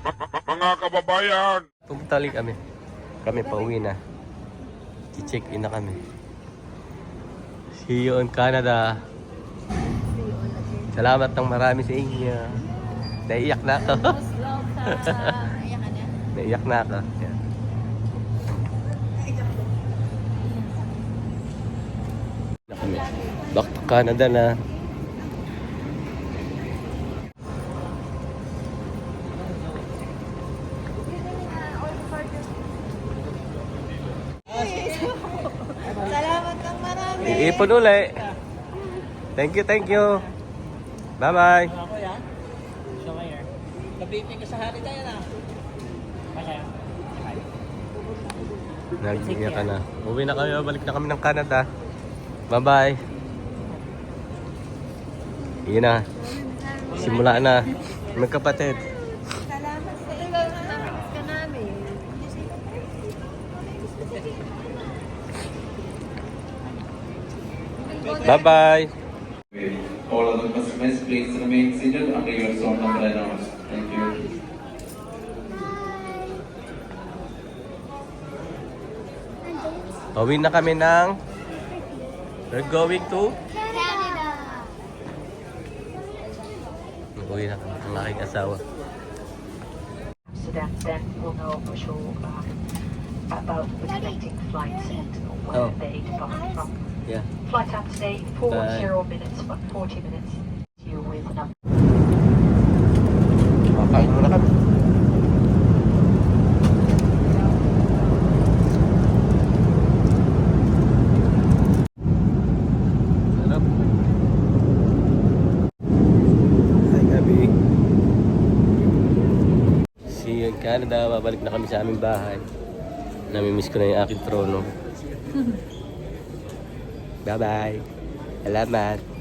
Mga kababayan! Pumunta ulit kami. Kami pauwi na. I-check in na kami. See you in Canada. Salamat ng marami sa inyo. Naiyak na ako. Naiyak na ako. Yan. Na kami. Back to Canada na. Salamat ng marami. Iipon uli. Thank you, thank you. Bye-bye. Ako yan. So ngayon. Kabipin ka sa hari tayo na. Masaya. Nag-iyak ka na. Uwi na kami. Balik na kami ng Canada. Bye-bye. Iyan na. Simula na. Magkapatid. Salamat sa iyo. Miss ka namin. Bye-bye. All other customers, please remain seated until your zone number announced. Thank you. Uwi na kami ng... We're going to... Canada. Uwi na kami ng aking asawa. Amsterdam, then we'll know for sure about the connecting flights and where Oh. they depart from. Yeah. Flight time today, Bye. 40 minutes. You with an Makain muna kami. Sarap. Hi, Gabi. See you in Canada. Babalik na kami sa aming bahay. Namimiss ko na yung aking trono. Bye-bye. Salamat.